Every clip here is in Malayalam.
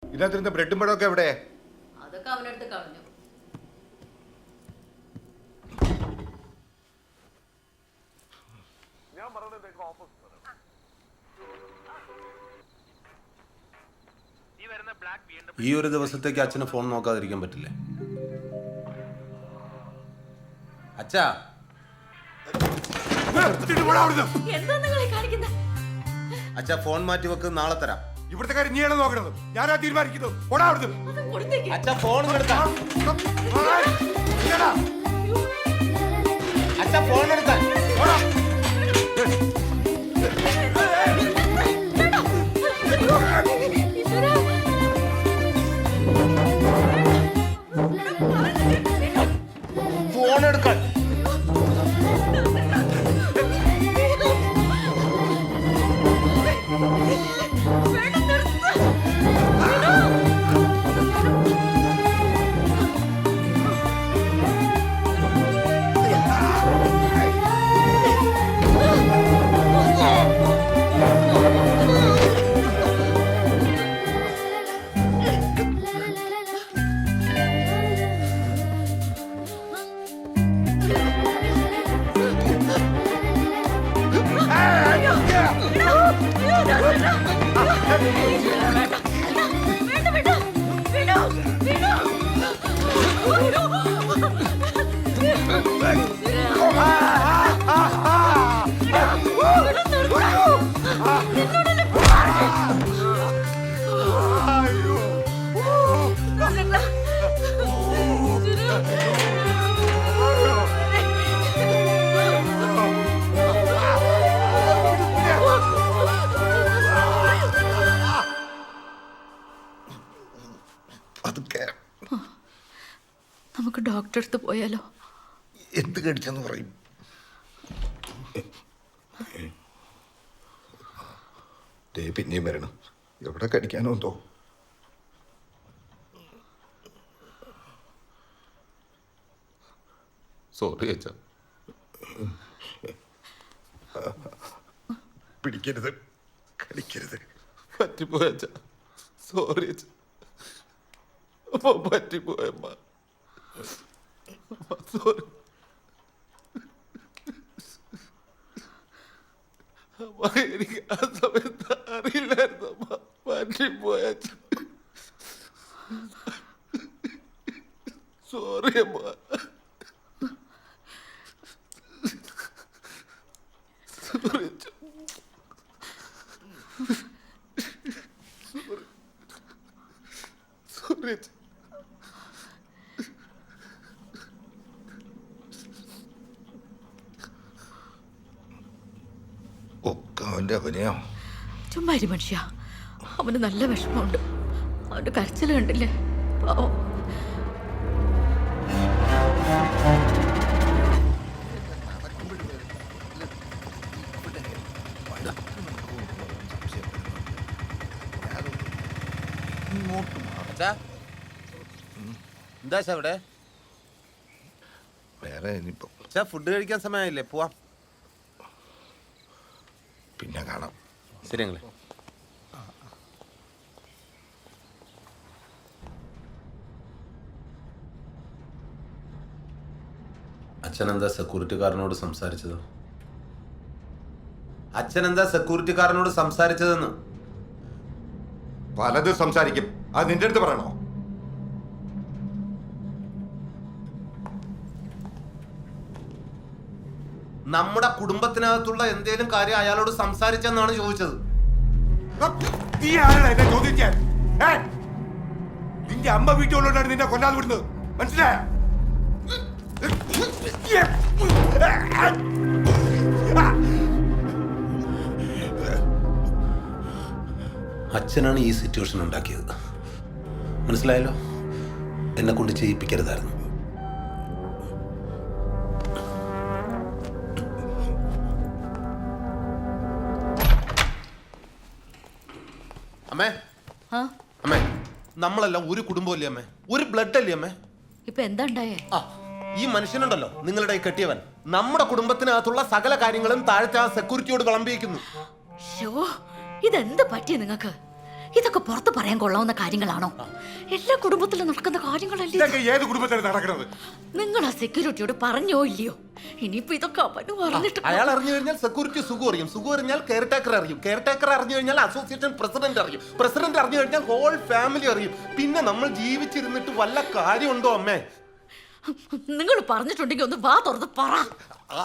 ഇതിനകത്തിരുന്ന ബ്രെഡും പഴമൊക്കെ എവിടെ? അതൊക്കെ അവനടുത്ത് കളഞ്ഞു. ഈ ഒരു ദിവസത്തേക്ക് അച്ഛന് ഫോൺ നോക്കാതിരിക്കാൻ പറ്റില്ലേ? അച്ഛാ, അച്ഛാ ഫോൺ മാറ്റി വെക്ക്, നാളെ തരാം. ഇവിടുത്തെ കാര്യം നീയാണ് നോക്കണത്, ഞാനാ തീരുമാനിക്കുന്നത്. അച്ഛാ ഫോൺ എടുക്കാൻ, അച്ഛാ ഫോൺ എടുക്കാൻ. ഫോൺ എടുക്കാൻ. നമുക്ക് ഡോക്ടറെ അടുത്ത് പോയാലോ? എന്ത് കടിച്ചെന്ന് പറയും? പിന്നെയും വരണം. എവിടെ കടിക്കാനോ എന്തോ. സോറി അച്ഛാ. പിടിക്കരുത്, കടിക്കരുത്. പറ്റിപ്പോയ അച്ഛാ, സോറി അച്ഛാ. പറ്റിപ്പോയമ്മ, സോറി. എനിക്ക് ആ സമയത്ത് അറിയില്ലായിരുന്നു അമ്മ, പറ്റിപ്പോയ അച്ഛാ. സോറി അമ്മ. സോറി അച്ഛാ. സോറി അച്ഛാ. ഒക്കെ അവൻ്റെ അവനെയോ? ചുമ്മാ ഇരി മനുഷ്യ, അവന് നല്ല വിഷമമുണ്ട്. അവന്റെ കരച്ചിൽ കണ്ടില്ലേ, പാവം. എന്താ ഇവിടെ? വേറെ ഇനിയിപ്പോ ഫുഡ് കഴിക്കാൻ സമയമായില്ലേ, പോവാം. പിന്നെ കാണാം. ശരി ഞങ്ങളെ. അച്ഛനെന്താ സെക്യൂരിറ്റിക്കാരനോട് സംസാരിച്ചത്? അച്ഛനെന്താ സെക്യൂരിറ്റിക്കാരനോട് സംസാരിച്ചതെന്ന്? പലതും സംസാരിക്കും, അത് നിന്റെ അടുത്ത് പറയണോ? നമ്മുടെ കുടുംബത്തിനകത്തുള്ള എന്തേലും കാര്യം അയാളോട് സംസാരിച്ചെന്നാണ് ചോദിച്ചത്. നീ ആരാണ് എന്നെ ചോദിക്കാൻ? നിന്റെ അമ്മ വീട്ടിലുള്ളതാണ് നിന്നെ കൊല്ലാതെ വിടുന്നത്, മനസ്സിലായ? അച്ഛനാണ് ഈ സിറ്റുവേഷൻ ഉണ്ടാക്കിയത്, മനസ്സിലായല്ലോ. എന്നെ കൊണ്ട് ചെയ്യിപ്പിക്കരുതായിരുന്നു. അമ്മേ, അമ്മേ, നമ്മളെല്ലാം ഒരു കുടുംബമല്ലേ അമ്മേ, ഒരു ബ്ലഡ് അല്ലേ അമ്മേ? ഇപ്പൊ എന്താ ഉണ്ടായേ? ഈ മനുഷ്യനുണ്ടല്ലോ, നിങ്ങളുടെ ഈ കെട്ടിയവൻ, നമ്മുടെ കുടുംബത്തിനകത്തുള്ള സകല കാര്യങ്ങളും താഴത്തെ ആ സെക്യൂരിറ്റിയോട് വിളമ്പിയിരിക്കുന്നു. ഇതെന്ത് പറ്റിയ നിങ്ങക്ക്? ഇതൊക്കെ പുറത്ത് പറയാൻ കൊള്ളാവുന്ന കാര്യങ്ങളാണോ? എല്ലാ കുടുംബത്തിലും നടക്കുന്ന കാര്യങ്ങളല്ലേ ഇതൊക്കെ ഏത് കുടുംബത്തിലാണ് നടക്കുന്നത്? നിങ്ങൾ ആ സെക്യൂരിറ്റിയോട് പറഞ്ഞോ ഇല്ലയോ? ഇനിയിപ്പോ ഇതൊക്കെ അവന് പറഞ്ഞിട്ട് അയാൾ അറിഞ്ഞു കഴിഞ്ഞാൽ സെക്യൂരിറ്റി സുഖം അറിയും, സുഖം അറിഞ്ഞാൽ കെയർ ടേക്കർ അറിയും, കെയർ ടേക്കർ അറിഞ്ഞു കഴിഞ്ഞാൽ അസോസിയേഷൻ പ്രസിഡന്റ് അറിയും, പ്രസിഡന്റ് അറിഞ്ഞു കഴിഞ്ഞാൽ ഹോൾ ഫാമിലി അറിയും. പിന്നെ നമ്മൾ ജീവിച്ചിരുന്നിട്ട് വല്ല കാര്യമുണ്ടോ അമ്മേ? നിങ്ങൾ പറഞ്ഞിട്ടുണ്ടെങ്കിൽ ഒന്ന് വാ തുറന്ന് പറ.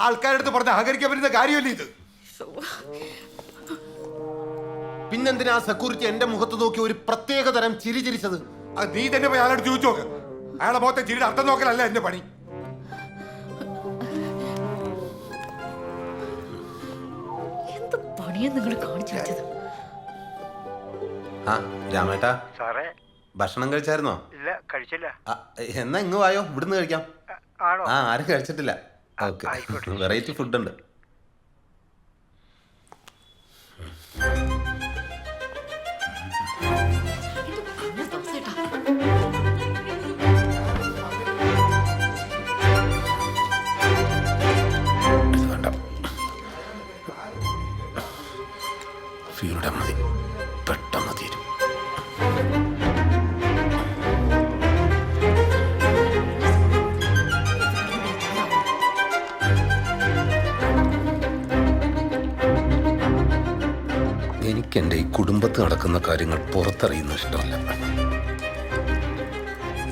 ആൾക്കാരുടെ അടുത്ത് പറഞ്ഞ് അഹകരിക്കാൻ പറ്റുന്ന കാര്യമല്ലേ ഇത്? പിന്നെന്തിനാ ആ സെക്യൂരിറ്റി എന്റെ മുഖത്ത് നോക്കി ഒരു പ്രത്യേക തരം ചിരി ചിരിച്ചത്? അത് നീ തന്നെ പോയി അയാളോട് ചോദിച്ചു നോക്ക്. അയാളെ മുഖത്തെ ചിരിയുടെ അർത്ഥം നോക്കലല്ല എന്റെ പണി. എന്ത് പണിയാ നിങ്ങൾ കാണിച്ചു വെച്ചത്? ആ രാമേട്ടാ, സാറേ, ഭക്ഷണം കഴിച്ചായിരുന്നോ? ഇല്ല, കഴിച്ചില്ല. എന്നാ ഇങ്ങ് വായോ, ഇവിടുന്ന് കഴിക്കാം. ആണോ? ആ, ആരും കഴിച്ചിട്ടില്ല. ഓക്കെ, വെറൈറ്റി ഫുഡ് ഉണ്ട്. ഫീലുടെ മതി, പെട്ടെന്ന് തീരും. എനിക്കെൻ്റെ ഈ കുടുംബത്തിൽ നടക്കുന്ന കാര്യങ്ങൾ പുറത്തറിയുന്ന ഇഷ്ടമല്ല.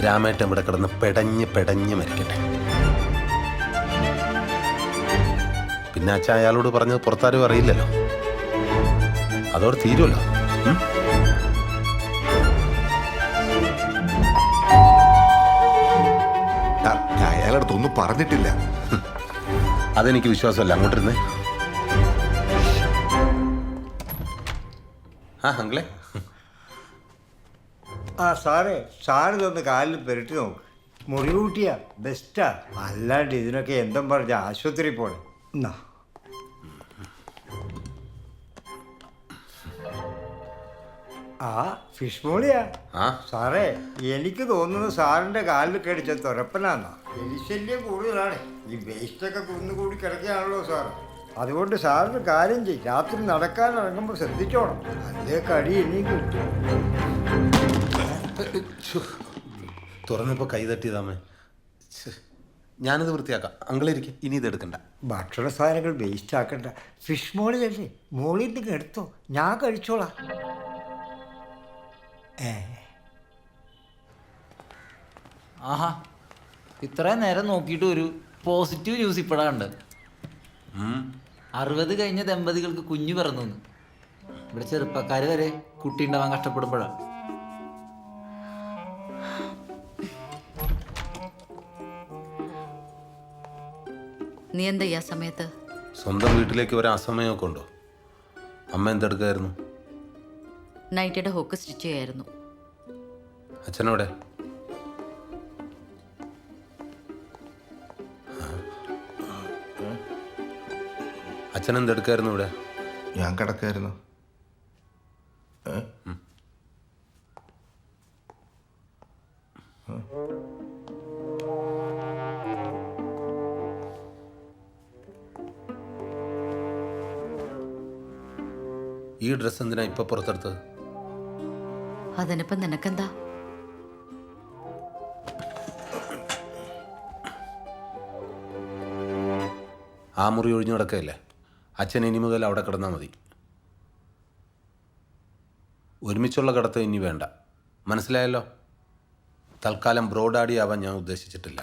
രാമേട്ടൻ ഇവിടെ കിടന്ന് പെടഞ്ഞ് മരിക്കട്ടെ. പിന്നെ അച്ഛൻ അയാളോട് പറഞ്ഞത് പുറത്താരും അറിയില്ലല്ലോ, അതോടെ തീരുമല്ലോ. ഞാൻ അയാളടുത്ത് ഒന്നും പറഞ്ഞിട്ടില്ല. അതെനിക്ക് വിശ്വാസമല്ല. അങ്ങോട്ടിരുന്നേ. ആ അങ്കിളെ, ആ സാറേ, സാറിതൊന്ന് കാലിൽ പെരട്ടി നോക്ക്. മുറിവ് കൂട്ടിയാ ബെസ്റ്റാ. അല്ലാണ്ട് ഇതിനൊക്കെ എന്തും പറഞ്ഞ ആശുപത്രി പോണേ. എന്നാ ആ ഫിഷ് മോളിയാ. ആ സാറേ, എനിക്ക് തോന്നുന്നു സാറിൻ്റെ കാലിൽ കടിച്ച തുരപ്പനാന്നാ. എലിശല്യം കൂടുതലാണ്. ഈ വേസ്റ്റൊക്കെ കുന്നുകൂടി കിടക്കുകയാണല്ലോ സാർ. അതുകൊണ്ട് സാറിന് കാര്യം ചെയ്യും, രാത്രി നടക്കാൻ ഇറങ്ങുമ്പോൾ ശ്രദ്ധിച്ചോണം, അതേ കടി ഇനിയും കിട്ടും. തുറന്നപ്പോ കൈ തട്ടിയതാമേ. ഞാനിത് വൃത്തിയാക്കാം. അങ്കിളിരിക്കും, ഇനി ഇത് എടുക്കണ്ട. ഭക്ഷണ സാധനങ്ങൾ വേസ്റ്റ് ആക്കണ്ട. ഫിഷ് മോളിലല്ലേ, മോളിൽ നിന്ന് എടുത്തോ, ഞാൻ കഴിച്ചോളാം. ആഹാ, ഇത്രയും നേരം നോക്കിയിട്ട് ഒരു പോസിറ്റീവ് ന്യൂസ് ഇപ്പോഴാണ്ട്. 60 കഴിഞ്ഞ ദമ്പതികൾക്ക് കുഞ്ഞു പിറന്നു. ഇവിടെ ചെറുപ്പക്കാർ വരെ കുട്ടി ഉണ്ടാവാൻ കഷ്ടപ്പെടുമ്പോഴാണ്. നീ എന്താ ഈ സമയത്ത്? സ്വന്തം വീട്ടിലേക്ക് ഒരു അസമയമൊക്കെ ഉണ്ടോ? അമ്മ എന്തെടുക്കായിരുന്നു? നൈറ്റിയുടെ ഹോക്ക് സ്റ്റിച്ച് ചെയ്യായിരുന്നു. അച്ഛനോടെ? അച്ഛൻ എന്തെടുക്കായിരുന്നു ഇവിടെ? ഞാൻ കിടക്കായിരുന്നു. ഈ ഡ്രസ്സ് എന്തിനാ ഇപ്പൊ പുറത്തെടുത്തത്? അതിനിപ്പം നിനക്കെന്താ? ആ മുറി ഒഴിഞ്ഞു കിടക്കയില്ലേ, അച്ഛൻ ഇനി മുതൽ അവിടെ കിടന്നാൽ മതി. ഒരുമിച്ചുള്ള കിടത്ത് ഇനി വേണ്ട, മനസ്സിലായല്ലോ? തൽക്കാലം ബ്രോഡാഡി ആവാൻ ഞാൻ ഉദ്ദേശിച്ചിട്ടില്ല.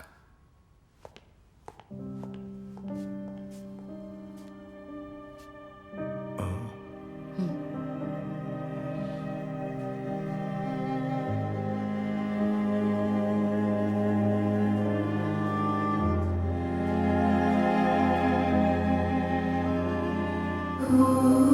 Oh